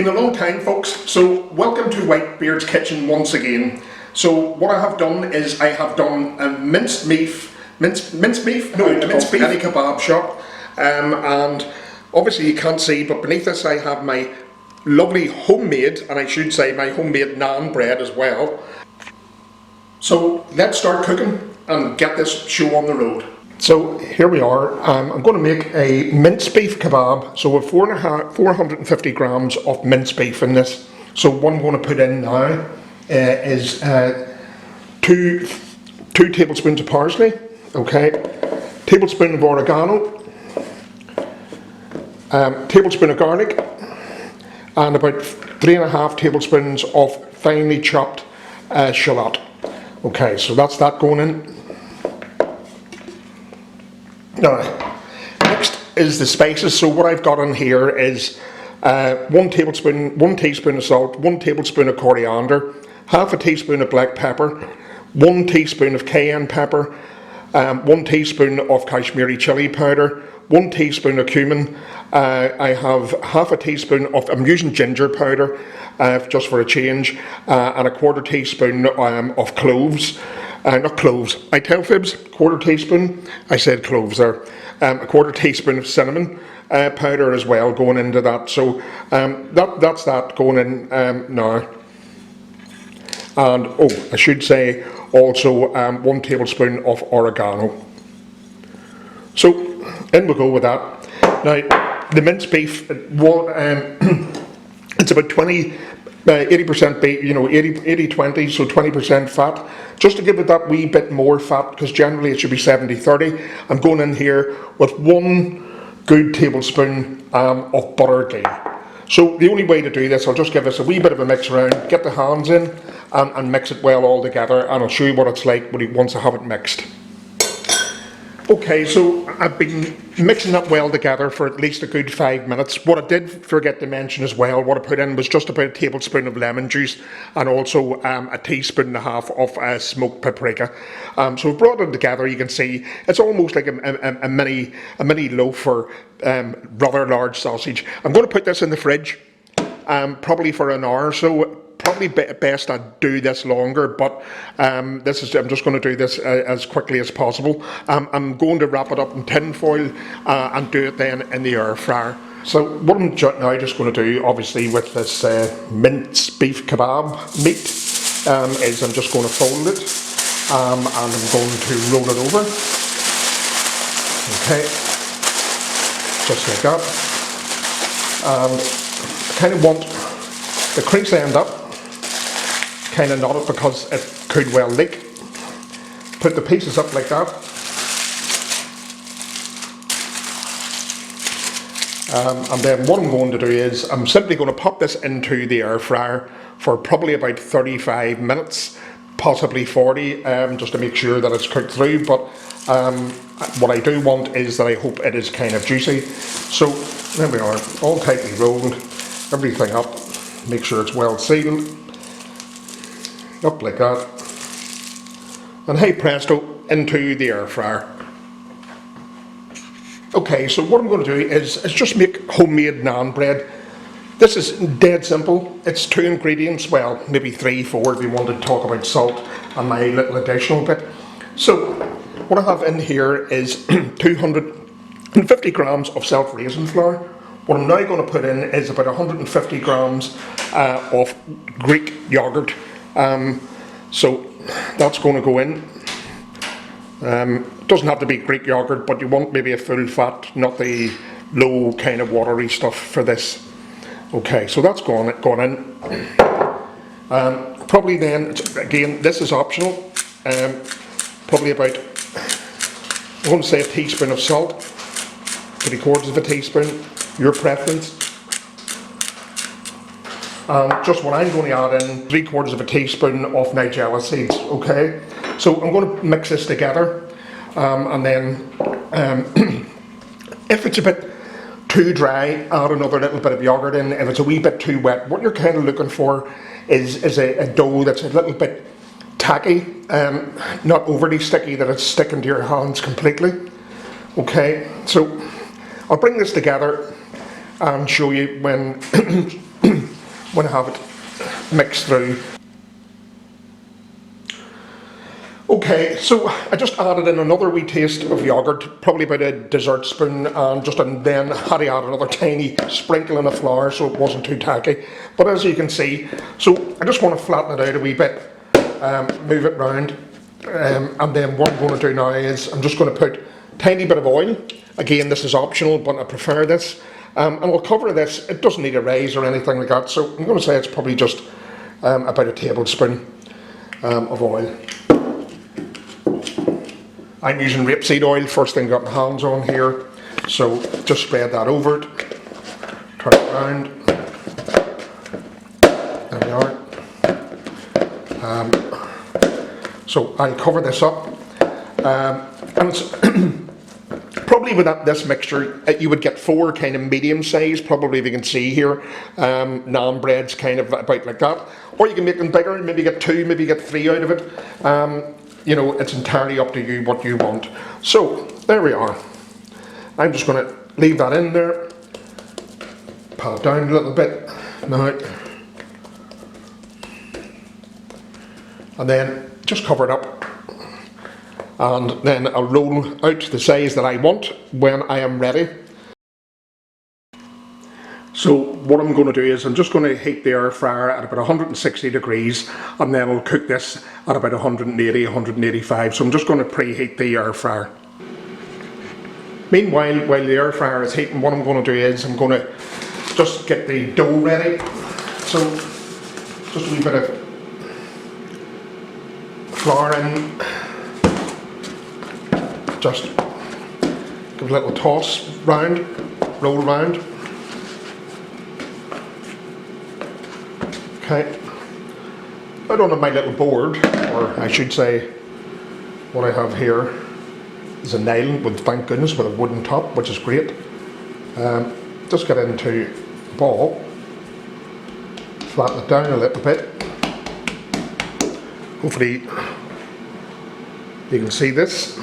Been a long time, folks, so welcome to Whitebeard's Kitchen once again. So what I have done is I have done a minced beef any kebab shop, and obviously you can't see, but beneath this I have my lovely homemade, and I should say my homemade naan bread as well. So let's start cooking and get this show on the road. So here we are. I'm going to make a minced beef kebab. So with 450 grams of minced beef in this. So what I'm going to put in now is two tablespoons of parsley, okay, tablespoon of oregano, tablespoon of garlic, and about 3.5 tablespoons of finely chopped shallot. Okay, so that's that going in. Now, next is the spices. So what I've got in here is 1 teaspoon of salt, 1 tablespoon of coriander, half a teaspoon of black pepper, 1 teaspoon of cayenne pepper, 1 teaspoon of Kashmiri chili powder, 1 teaspoon of cumin. I have half a teaspoon of, I'm using ginger powder just for a change, and a 1/4 teaspoon of cloves. Not cloves, I tell fibs, 1/4 teaspoon, I said cloves there. A 1/4 teaspoon of cinnamon powder as well going into that. So that's that going in now. And I should say also 1 tablespoon of oregano. So in we go with that. Now the minced beef, it's about 80% beef, 80-20, so 20% fat. Just to give it that wee bit more fat, because generally it should be 70-30. I'm going in here with 1 good tablespoon of butter ghee. So the only way to do this, I'll just give this a wee bit of a mix around, get the hands in and mix it well all together, and I'll show you what it's like once I have it mixed. Okay, so I've been mixing that well together for at least a good 5 minutes. What I did forget to mention as well, what I put in was just about a tablespoon of lemon juice, and also a teaspoon and a half of smoked paprika. So we brought it together. You can see it's almost like a mini loaf or rather large sausage. I'm going to put this in the fridge probably for an hour or so. Probably best I do this longer, but I'm just going to do this as quickly as possible. I'm going to wrap it up in tin foil and do it then in the air fryer. So what I'm now just going to do, obviously with this minced beef kebab meat, is I'm just going to fold it and I'm going to roll it over. Okay, just like that. And I kind of want the crease end up, kind of knot it because it could well leak. Put the pieces up like that. And then what I'm going to do is I'm simply going to pop this into the air fryer for probably about 35 minutes, possibly 40, just to make sure that it's cooked through. But what I do want is that I hope it is kind of juicy. So there we are, all tightly rolled, everything up, make sure it's well sealed. Up like that, and hey presto, into the air fryer. Okay, so what I'm going to do is just make homemade naan bread. This is dead simple. It's 2 ingredients, well maybe 3, 4 if you want to talk about salt and my little additional bit. So what I have in here is 250 grams of self-raising flour. What I'm now going to put in is about 150 grams of Greek yogurt. So that's going to go in. It doesn't have to be Greek yogurt, but you want maybe a full fat, not the low kind of watery stuff for this. Okay, so that's gone in. Probably then, again, this is optional. Probably about, I'm going to say a teaspoon of salt, 3/4 of a teaspoon, your preference. Just what I'm going to add in, 3/4 of a teaspoon of nigella seeds, okay? So I'm going to mix this together, and then if it's a bit too dry, add another little bit of yogurt in. If it's a wee bit too wet, what you're kind of looking for is a dough that's a little bit tacky, not overly sticky, that it's sticking to your hands completely. Okay, so I'll bring this together and show you when when I have it mixed through. Okay, so I just added in another wee taste of yogurt, probably about a dessert spoon, and then had to add another tiny sprinkling of flour so it wasn't too tacky. But as you can see, so I just want to flatten it out a wee bit, move it round, and then what I'm going to do now is I'm just going to put a tiny bit of oil. Again, this is optional, but I prefer this. And I'll cover this. It doesn't need a raise or anything like that, so I'm going to say it's probably just about a tablespoon of oil. I'm using rapeseed oil, first thing I got my hands on here, so just spread that over it, turn it around, there we are. So I'll cover this up, and it's probably with this mixture you would get 4 kind of medium size, probably if you can see here, naan breads kind of about like that, or you can make them bigger, maybe get 2, maybe get 3 out of it. You know, it's entirely up to you what you want. So, there we are. I'm just going to leave that in there, pat it down a little bit now, and then just cover it up, and then I'll roll out the size that I want when I am ready. So what I'm going to do is I'm just going to heat the air fryer at about 160 degrees, and then I'll cook this at about 180, 185. So I'm just going to preheat the air fryer. Meanwhile, while the air fryer is heating, what I'm going to do is I'm going to just get the dough ready. So just a wee bit of flour in, just give a little toss round, roll round. Okay, out on my little board, or I should say what I have here is a nail with, thank goodness, with a wooden top, which is great. Just get into the ball, flatten it down a little bit. Hopefully you can see this.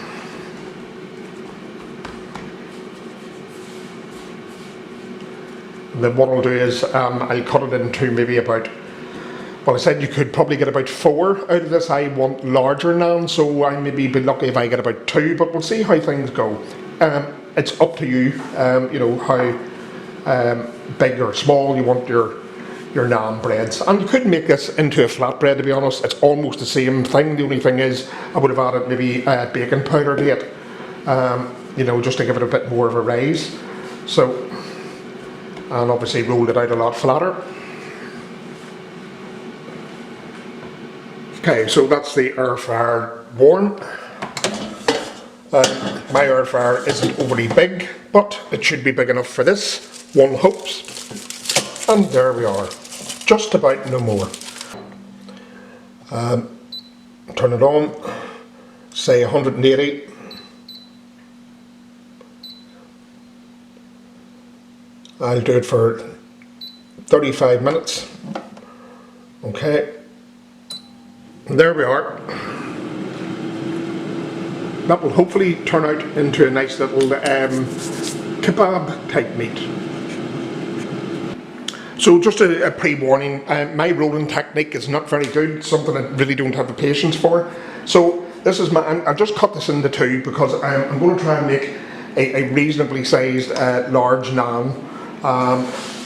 And then what I'll do is I'll cut it into maybe about, well, I said you could probably get about 4 out of this. I want larger naan, so I maybe be lucky if I get about 2, but we'll see how things go. It's up to you, you know, how big or small you want your naan breads. And you could make this into a flatbread, to be honest. It's almost the same thing. The only thing is I would have added maybe baking powder to it, you know, just to give it a bit more of a rise. So, and obviously rolled it out a lot flatter. Okay, so that's the air fryer warm. My air fryer isn't overly big, but it should be big enough for this, one hopes. And there we are, just about no more. Turn it on, say 180. I'll do it for 35 minutes. Okay. There we are. That will hopefully turn out into a nice little kebab type meat. So just a pre-warning, my rolling technique is not very good, something I really don't have the patience for. So this is I just cut this into 2 because I'm going to try and make a reasonably sized large naan,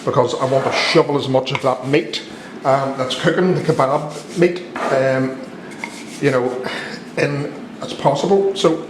because I want to shovel as much of that meat that's cooking, the kebab meat, you know, in as possible. So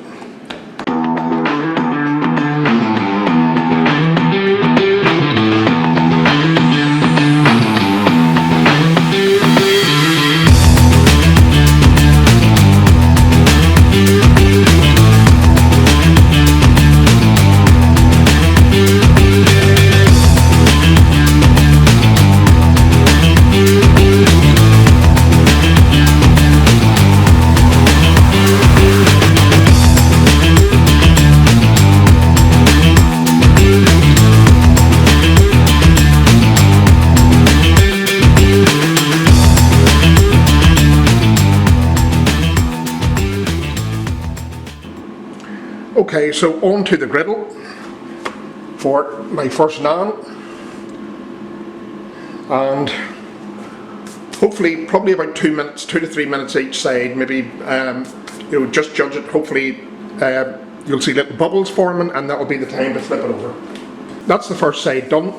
okay, so on to the griddle for my first naan. and hopefully probably about 2 minutes, 2 to 3 minutes each side, maybe just judge it. Hopefully you'll see little bubbles forming, and that'll be the time to flip it over. That's the first side done,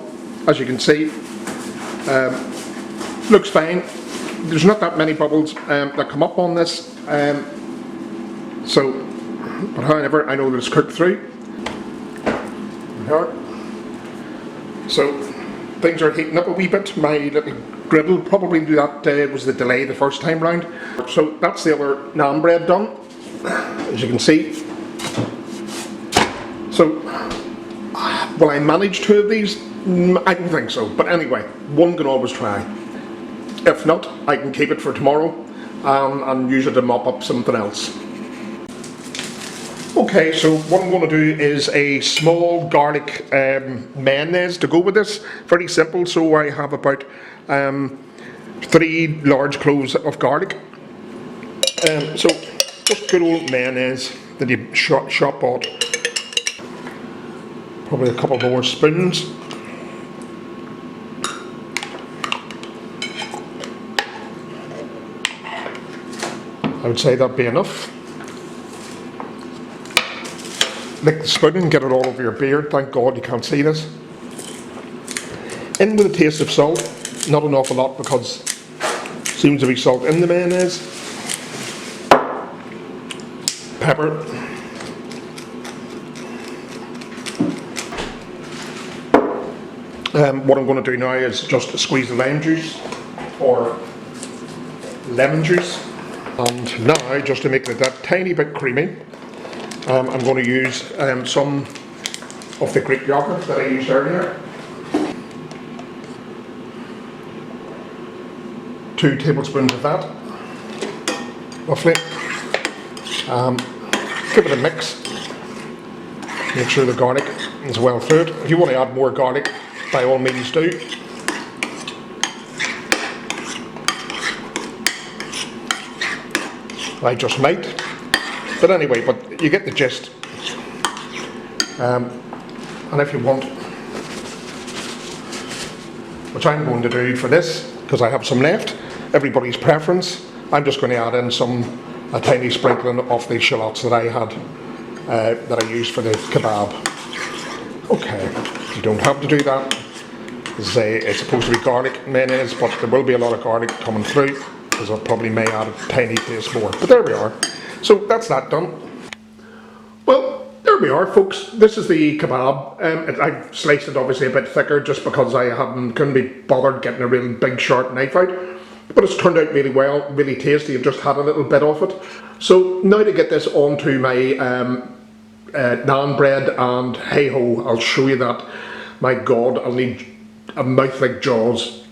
as you can see. Looks fine. There's not that many bubbles that come up on this, but however, I know that it's cooked through. So things are heating up a wee bit. My little griddle probably do that was the delay the first time round. So that's the other naan bread done, as you can see. So will I manage 2 of these? I don't think so, but anyway, one can always try. If not, I can keep it for tomorrow and use it to mop up something else. Okay, so what I'm going to do is a small garlic mayonnaise to go with this. Very simple. So I have about 3 large cloves of garlic. So just good old mayonnaise that you shop bought. Probably a couple more spoons. I would say that'd be enough. Lick the spoon and get it all over your beard. Thank God you can't see this. In with a taste of salt. Not an awful lot because there seems to be salt in the mayonnaise. Pepper. What I'm going to do now is just squeeze the lime juice or lemon juice. And now, just to make it that tiny bit creamy, I'm going to use some of the Greek yogurt that I used earlier. 2 tablespoons of that, roughly. Give it a mix. Make sure the garlic is well through it. If you want to add more garlic, by all means do. I just might. But anyway, but you get the gist. And if you want, which I'm going to do for this, because I have some left, everybody's preference, I'm just going to add in a tiny sprinkling of the shallots that I had, that I used for the kebab. Okay, you don't have to do that. As I say, it's supposed to be garlic mayonnaise, but there will be a lot of garlic coming through, because I probably may add a tiny taste more. But there we are. So that's that done. Well, there we are, folks. This is the kebab. I've sliced it obviously a bit thicker just because I couldn't be bothered getting a really big sharp knife out. But it's turned out really well, really tasty. I've just had a little bit of it. So now to get this onto my naan bread, and hey ho, I'll show you that. My God, I'll need a mouth like Jaws.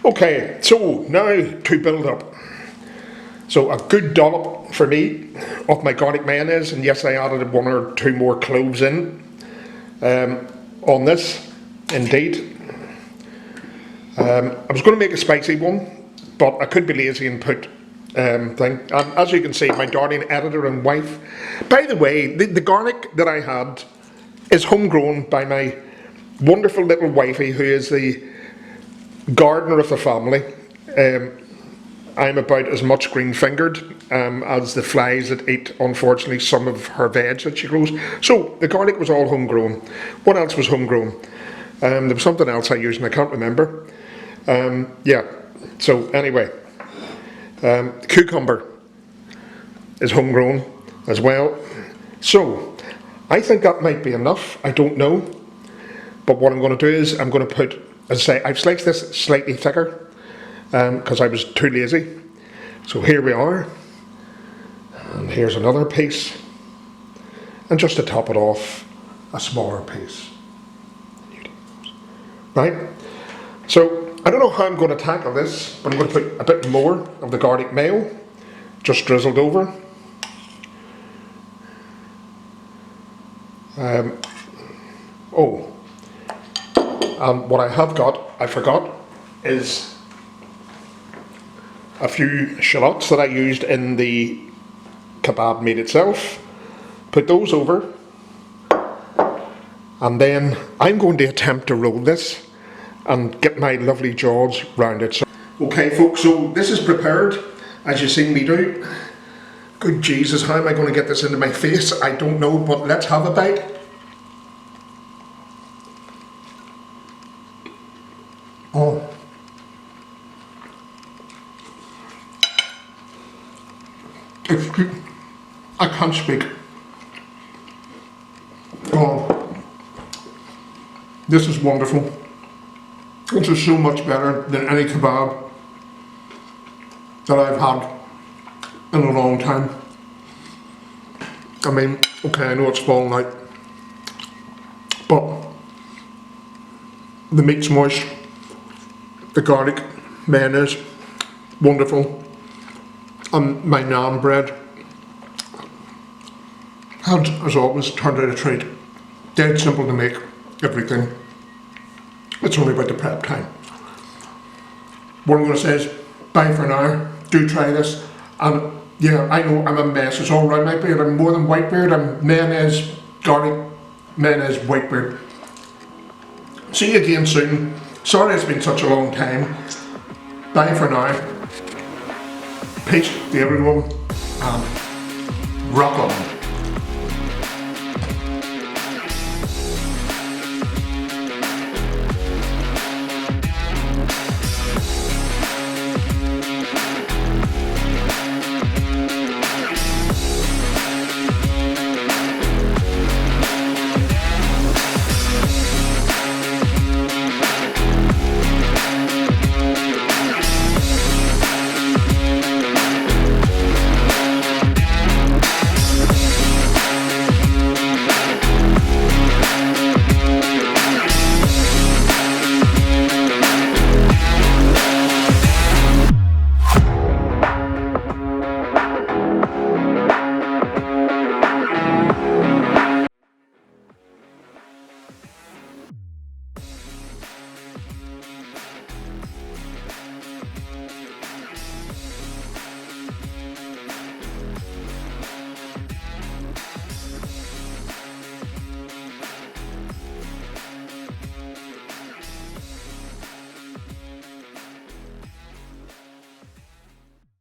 Okay, so now to build up. So a good dollop for me of my garlic mayonnaise, and yes, I added 1 or 2 more cloves in on this, indeed. I was going to make a spicy one, but I could be lazy and put thing. And as you can see, my darling editor and wife. By the way, the garlic that I had is homegrown by my wonderful little wifey, who is the gardener of the family. I'm about as much green-fingered as the flies that eat, unfortunately, some of her veg that she grows. So the garlic was all homegrown. What else was homegrown? There was something else I used and I can't remember. Yeah, so anyway, cucumber is homegrown as well. So I think that might be enough. I don't know. But what I'm going to do is I'm going to put, as I say, I've sliced this slightly thicker because I was too lazy. So here we are. And here's another piece. And just to top it off, a smaller piece. Right? So I don't know how I'm going to tackle this, but I'm going to put a bit more of the garlic mayo, just drizzled over. And what I have got, I forgot, is a few shallots that I used in the kebab meat itself. Put those over. And then I'm going to attempt to roll this. and get my lovely jaws round it. So, okay folks, so this is prepared as you've seen me do. Good Jesus, how am I going to get this into my face? I don't know, but let's have a bite. Oh. I can't speak. Oh. This is wonderful. This is so much better than any kebab that I've had in a long time. I mean, okay, I know it's falling out, but the meat's moist, the garlic, mayonnaise, wonderful, and my naan bread had, as always, turned out a treat. Dead simple to make, everything. It's only about the prep time. What I'm going to say is, bye for now. Do try this. And yeah, I know I'm a mess. It's all around my beard. I'm more than white beard. I'm mayonnaise, garlic, mayonnaise, white beard. See you again soon. Sorry it's been such a long time. Bye for now. Peace to everyone. And rock on.